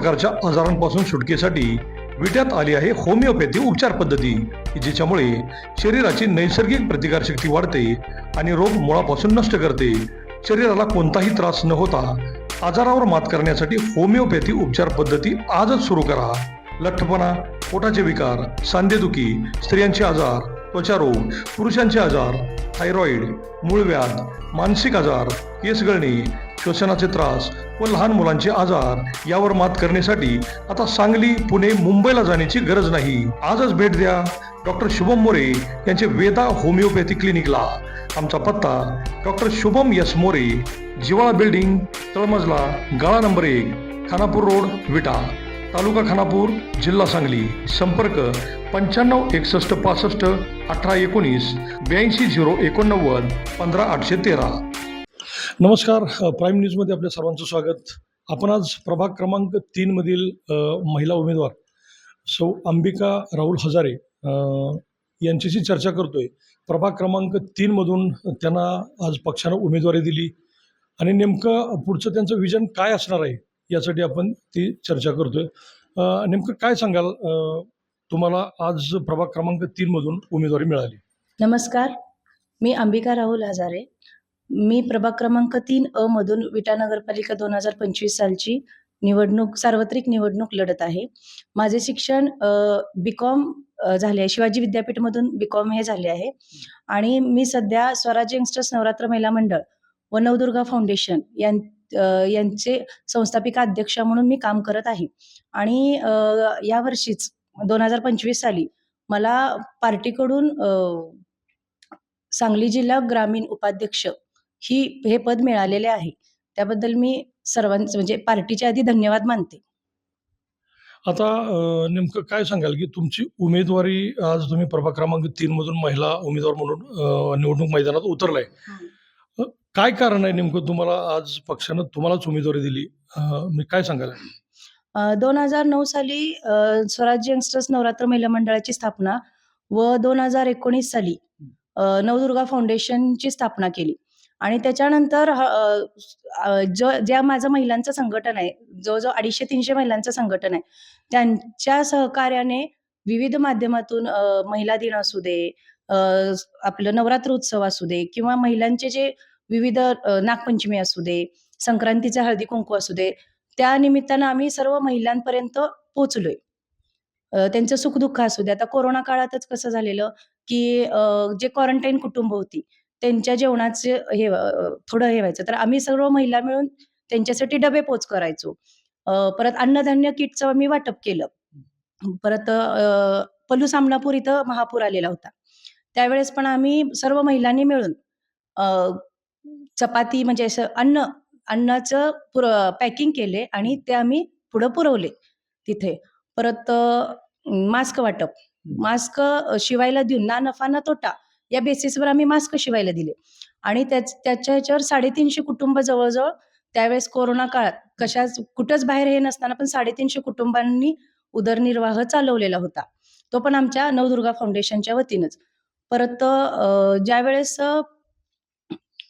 प्रकारच्या आजारांपासून सुटकेसाठी विट्यात आली आहे होमिओपॅथी उपचार पद्धती, जिच्यामुळे शरीराची नैसर्गिक प्रतिकारशक्ती वाढते आणि रोग मुळापासून नष्ट करते. शरीराला कोणताही त्रास न होता आजारावर मात करण्यासाठी होमिओपॅथी उपचार पद्धती आजच सुरू करा. लठ्ठपणा, पोटाचे विकार, सांधेदुखी, स्त्रियांचे आजार, त्वचारोग, पुरुषांचे आजार, थायरॉइड, मूळव्याध, मानसिक आजार, केस गळणे, श्वसनाचे त्रास व लहान मुलांचे आजार यावर मात करण्यासाठी आता सांगली, पुणे, मुंबईला जाण्याची गरज नाही. आजच भेट द्या डॉक्टर शुभम मोरे यांचे वेदा होमिओपॅथी क्लिनिकला. आमचा पत्ता डॉक्टर शुभम एस मोरे, जिवाळा बिल्डिंग, तळमजला, गाळा नंबर 1, खानापूर रोड, विटा, तालुका खानापूर, जिल्हा सांगली. संपर्क 95 61 65 18 19 82 089 15 813. नमस्कार, प्राईम न्यूजमध्ये आपल्या सर्वांचं स्वागत. आपण आज प्रभाग क्रमांक 3 मधील महिला उमेदवार सौ अंबिका राहुल हजारे यांच्याशी चर्चा करतोय. प्रभाग क्रमांक 3 मधून त्यांना आज पक्षानं उमेदवारी दिली आणि नेमकं पुढचं त्यांचं विजन काय असणार आहे यासाठी आपण ती चर्चा करतोय. नेमकं काय सांगाल, तुम्हाला आज प्रभाग क्रमांक 3 मधून उमेदवारी मिळाली? नमस्कार, मी अंबिका राहुल हजारे. मी प्रभाग क्रमांक 3 मधून विटा नगरपालिका 2025 सालची सार्वत्रिक निवडणूक लढत आहे. माझे शिक्षण BCom झाले आहे, शिवाजी विद्यापीठमधून BCom हे झाले आहे आणि मी सध्या स्वराज यंगस्टर्स नवरात्र महिला मंडळ व नवदुर्गा फाउंडेशन यांचे संस्थापिका अध्यक्षा म्हणून मी काम करत आहे. आणि यावर्षीच 2025 साली मला पार्टीकडून सांगली जिल्हा ग्रामीण उपाध्यक्ष हे पद मिळालेले आहे. त्याबद्दल मी सर्वांचं म्हणजे पार्टीच्या आधी धन्यवाद मानते. आता नेमकं काय सांगाल की तुमची उमेदवारी आज तुम्ही प्रभाग क्रमांक 3 मधून महिला उमेदवार म्हणून निवडणूक मैदानात उतरलाय. काय कारण आहे नेमकं तुम्हाला आज पक्षानं तुम्हालाच उमेदवारी दिली? मी काय सांगाल? 2009 साली स्वराज्य यंगस्टर्स नवरात्र महिला मंडळाची स्थापना व 2019 साली नवदुर्गा फाउंडेशनची स्थापना केली आणि त्याच्यानंतर ज्या माझं महिलांचं संघटन आहे, जवळजवळ 250-300 महिलांचं संघटन आहे, त्यांच्या सहकार्याने विविध माध्यमातून महिला दिन असू दे, आपलं नवरात्र उत्सव असू दे किंवा महिलांचे जे विविध नागपंचमी असू दे, संक्रांतीचा हळदी कुंकू असू दे, त्या निमित्तानं आम्ही सर्व महिलांपर्यंत पोहोचलोय. त्यांचं सुखदुःख असू दे. आता कोरोना काळातच कसं झालेलं की जे क्वारंटाईन कुटुंब होती त्यांच्या जेवणाचे थोडं हे व्हायचं, तर आम्ही सर्व महिला मिळून त्यांच्यासाठी डबे पोच करायचो. परत अन्नधान्य किटचं आम्ही वाटप केलं. परत पल्लू सामनापूर इथं महापूर आलेला होता, त्यावेळेस पण आम्ही सर्व महिलांनी मिळून चपाती म्हणजे असं अन्नाचं पॅकिंग केले आणि ते आम्ही पुढं पुरवले तिथे. परत मास्क वाटप, मास्क शिवायला देऊन ना नफा ना तोटा या बेसिसवर आम्ही मास्क शिवायला दिले आणि त्याच्या ह्याच्यावर 350 कुटुंब जवळजवळ त्यावेळेस कोरोना काळात कुठंच बाहेर हे नसताना पण 350 कुटुंबांनी उदरनिर्वाह चालवलेला होता, तो पण आमच्या नवदुर्गा फाउंडेशनच्या वतीनंच. परत ज्यावेळेस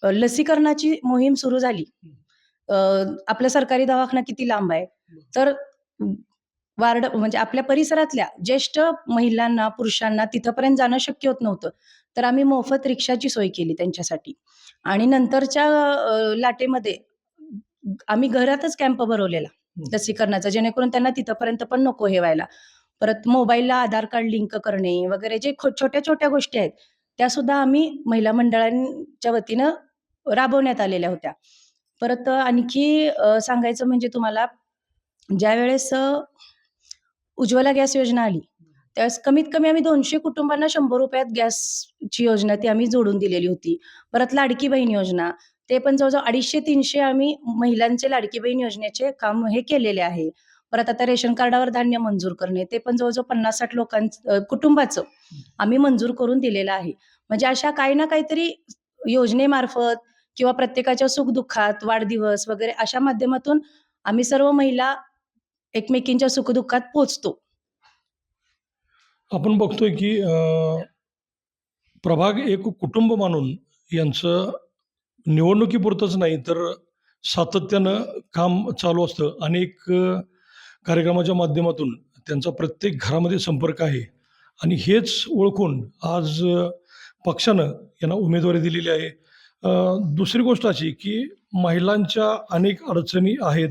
लसीकरणाची मोहीम सुरू झाली, आपला सरकारी दवाखाना किती लांब आहे, तर वार्ड म्हणजे आपल्या परिसरातल्या ज्येष्ठ महिलांना, पुरुषांना तिथपर्यंत जाणं शक्य होत नव्हतं, तर आम्ही मोफत रिक्षाची सोय केली त्यांच्यासाठी. आणि नंतरच्या लाटेमध्ये आम्ही घरातच कॅम्प भरवलेला लसीकरणाचा, जेणेकरून त्यांना तिथपर्यंत पण नको हे व्हायला. परत मोबाईलला आधार कार्ड लिंक करणे वगैरे जे छोट्या छोट्या गोष्टी आहेत त्या सुद्धा आम्ही महिला मंडळांच्या वतीनं राबवण्यात आलेल्या होत्या. परत आणखी सांगायचं म्हणजे तुम्हाला, ज्या वेळेस उज्ज्वला गॅस योजना आली त्यावेळेस कमीत कमी आम्ही 200 कुटुंबांना 100 रुपयात गॅसची योजना ती आम्ही जोडून दिलेली होती. परत लाडकी बहीण योजना, ते पण जवळजवळ 250-300 आम्ही महिलांचे लाडकी बहीण योजनेचे काम हे केलेले आहे. परत आता रेशन कार्डावर धान्य मंजूर करणे, ते पण जवळजवळ 50-60 कुटुंबाचं आम्ही मंजूर करून दिलेलं आहे. म्हणजे अशा काही ना काहीतरी योजनेमार्फत किंवा प्रत्येकाच्या सुखदुःखात, वाढदिवस वगैरे अशा माध्यमातून आम्ही सर्व महिला एकमेकींच्या सुखदुःखात पोहोचतो. आपण बघतोय की प्रभाग एक कुटुंब मानून यांचं निवडणुकीपुरतंच नाही तर सातत्यानं काम चालू असतं. अनेक कार्यक्रमाच्या माध्यमातून त्यांचा प्रत्येक घरामध्ये संपर्क आहे आणि हेच ओळखून आज पक्षानं यांना उमेदवारी दिलेली आहे. दुसरी गोष्ट अशी की महिलांच्या अनेक अडचणी आहेत.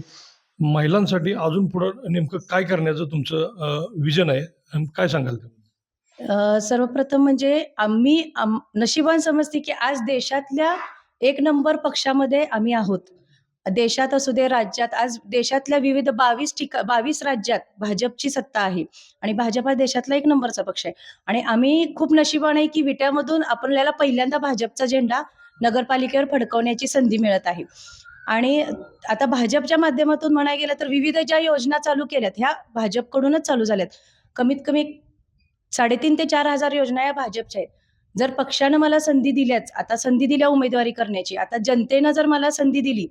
महिलांसाठी अजून पुढं नेमकं काय करण्याचं तुमचं विजन आहे? काय सांगाल तुम्ही? सर्वप्रथम म्हणजे नशिबान समजते की आज देशातल्या एक नंबर पक्षामध्ये आम्ही आहोत. देशात असू दे, राज्यात. आज देशातल्या विविध 22 राज्यात भाजपची सत्ता आहे आणि भाजप हा देशातला एक नंबरचा पक्ष आहे. आणि आम्ही खूप नशिबान आहे की विट्यामधून आपल्याला पहिल्यांदा भाजपचा झेंडा नगरपालिकेवर फडकवण्याची संधी मिळत आहे. आणि आता भाजपच्या माध्यमातून म्हणायला गेलं तर विविध ज्या योजना चालू केल्यात ह्या भाजपकडूनच चालू झाल्यात. कमीत कमी 3,500 ते 4,000 योजना या भाजपच्या आहेत. जर पक्षानं मला संधी दिल्याच, आता संधी दिल्या उमेदवारी करण्याची, आता जनतेनं जर मला संधी दिली,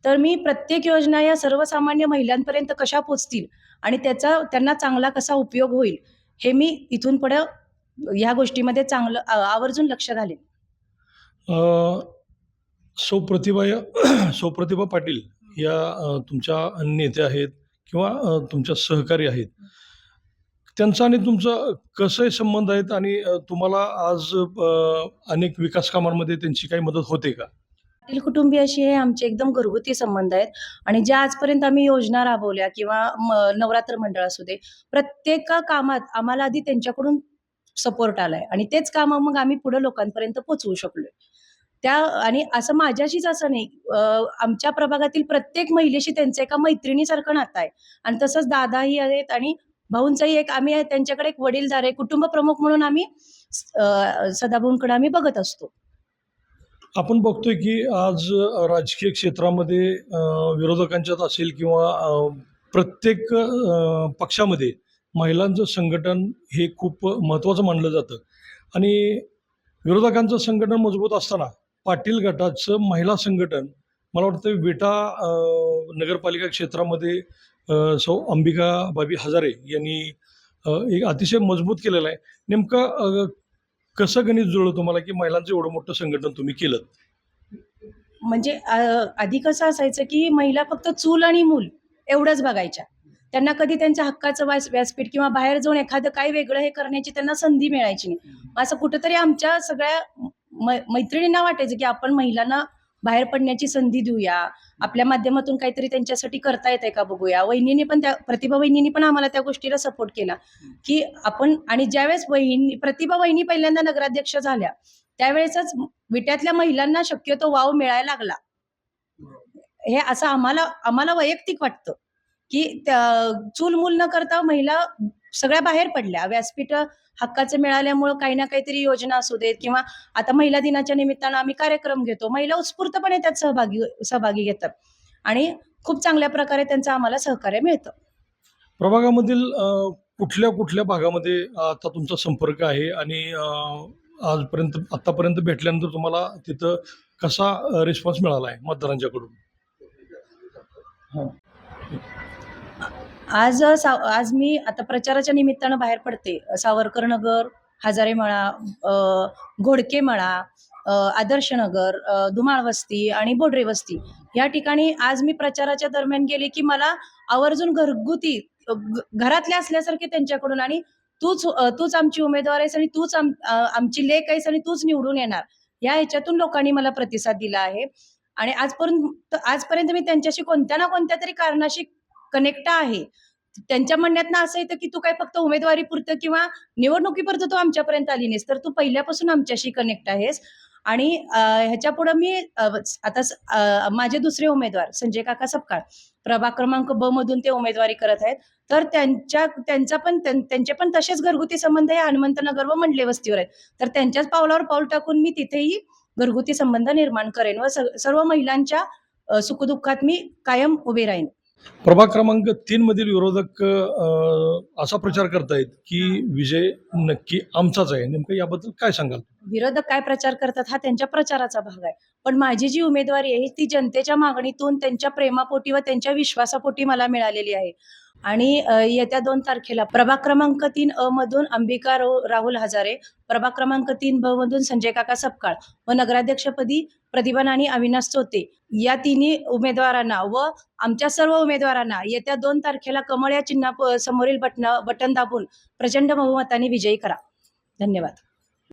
तर मी प्रत्येक योजना या सर्वसामान्य महिलांपर्यंत कशा पोचतील आणि त्याचा त्यांना चांगला कसा उपयोग होईल, हे मी इथून पुढे ह्या गोष्टीमध्ये चांगलं आवर्जून लक्ष घालेन. अ, सौ प्रतिभा सौ प्रतिभा पाटील या तुमच्या नेत्या आहेत किंवा तुमच्या सहकारी आहेत. त्यांचा आणि तुमचा कसं संबंध आहेत आणि तुम्हाला आज अनेक विकास कामांमध्ये त्यांची काही मदत होते का? पाटील कुटुंबियाशी हे आमचे एकदम घरगुती संबंध आहेत आणि ज्या आजपर्यंत आम्ही योजना राबवल्या किंवा नवरात्र मंडळ असू दे, प्रत्येक कामात आम्हाला आधी त्यांच्याकडून सपोर्ट आलाय आणि तेच कामं मग आम्ही पुढे लोकांपर्यंत पोहोचवू शकलोय. आणि असं माझ्याशीच असं नाही, आमच्या प्रभागातील प्रत्येक महिलेशी त्यांचं एका मैत्रिणीसारखं नातं आहे आणि तसंच दादाही आहेत आणि भाऊंचाही आम्ही त्यांच्याकडे एक वडीलधारे कुटुंब प्रमुख म्हणून आम्ही सदाभाऊंकडे आम्ही बघत असतो. आपण बघतोय की आज राजकीय क्षेत्रामध्ये विरोधकांच्यात असेल किंवा प्रत्येक पक्षामध्ये महिलांचं संघटन हे खूप महत्त्वाचं मानलं जातं आणि विरोधकांचं संघटन मजबूत असताना पाटील गटाचं महिला संघटन मला वाटतं विटा नगरपालिका क्षेत्रामध्ये सौ अंबिकाबाई हजारे यांनी एक अतिशय मजबूत केलेलं आहे. नेमकं कसं गणित जुळलं तुम्हाला की महिलांचं एवढं मोठं संघटन तुम्ही केलं? म्हणजे आधी कसं असायचं की महिला फक्त चूल आणि मूल एवढंच बघायच्या. त्यांना कधी त्यांच्या हक्काचं व्यासपीठ किंवा बाहेर जाऊन एखादं काय वेगळं हे करण्याची त्यांना संधी मिळायची नाही. असं कुठंतरी आमच्या सगळ्या मैत्रिणींना वाटायचं की आपण महिलांना बाहेर पडण्याची संधी देऊया, आपल्या माध्यमातून काहीतरी त्यांच्यासाठी करता येतंय का बघूया. प्रतिभा वहिनींनी पण आम्हाला त्या गोष्टीला सपोर्ट केला की आपण. आणि ज्यावेळेस प्रतिभा वहिनी पहिल्यांदा नगराध्यक्ष झाल्या त्यावेळेसच विट्यातल्या महिलांना शक्यतो वाव मिळायला लागला. हे असं आम्हाला वैयक्तिक वाटतं की चूल मूल न करता महिला सगळ्या बाहेर पडल्या. व्यासपीठ हक्काचं मिळाल्यामुळं काही ना काहीतरी योजना असू देत किंवा आता महिला दिनाच्या निमित्तानं आम्ही कार्यक्रम घेतो, महिला उत्स्फूर्तपणे त्यात सहभागी घेतात आणि खूप चांगल्या प्रकारे त्यांचं आम्हाला सहकार्य मिळतं. प्रभागामधील कुठल्या कुठल्या भागामध्ये आता तुमचा संपर्क आहे आणि आतापर्यंत भेटल्यानंतर तुम्हाला तिथं कसा रिस्पॉन्स मिळाला आहे मतदारांच्याकडून? आज मी आता प्रचाराच्या निमित्तानं बाहेर पडते. सावरकर नगर, हजारे मळा, घोडके मळा, आदर्श नगर, धुमाळ वस्ती आणि बोडरे वस्ती या ठिकाणी आज मी प्रचाराच्या दरम्यान गेले की मला आवर्जून घरगुती घरातल्या असल्यासारखे त्यांच्याकडून आणि तूच आमची उमेदवार आहेस आणि तूच आमची लेक आहेस आणि तूच निवडून येणार, या ह्याच्यातून लोकांनी मला प्रतिसाद दिला आहे. आणि आजपर्यंत मी त्यांच्याशी कोणत्या ना कोणत्या तरी कारणाशी कनेक्ट आहे. त्यांच्या म्हणण्यातनं असं येतं की तू काय फक्त उमेदवारीपुरतं किंवा निवडणुकीपुरतं तू आमच्यापर्यंत आली नाहीस, तर तू पहिल्यापासून आमच्याशी कनेक्ट आहेस. आणि ह्याच्या पुढे मी आता माझे दुसरे उमेदवार संजय काका सपकाळ प्रभाग क्रमांक ब मधून ते उमेदवारी करत आहेत. तर त्यांचे पण तसेच घरगुती संबंध हे हनुमंतनगर व मंडले वस्तीवर आहेत. तर त्यांच्याच पावलावर पाऊल टाकून मी तिथेही घरगुती संबंध निर्माण करेन व सर्व महिलांच्या सुखदुःखात मी कायम उभे राहीन. प्रभाग क्रमांक 3 मधील विरोधक असा प्रचार करतायत की विजय नक्की आमचाच आहे. नेमकं याबद्दल काय सांगाल? विरोधक काय प्रचार करतात हा त्यांच्या प्रचाराचा भाग आहे, पण माझी जी उमेदवारी आहे ती जनतेच्या मागणीतून, त्यांच्या प्रेमापोटी व त्यांच्या विश्वासापोटी मला मिळालेली आहे. आणि येत्या 2 तारखेला प्रभाग क्रमांक 3 मधून अंबिका राहुल हजारे, प्रभाग क्रमांक 3 मधून संजय काका सपकाळ व नगराध्यक्षपदी प्रतिभा नानी अविनाश चोते या तिन्ही उमेदवारांना व आमच्या सर्व उमेदवारांना येत्या 2 तारखेला कमळ या चिन्हा समोरील बटन दाबून प्रचंड बहुमताने विजयी करा. धन्यवाद.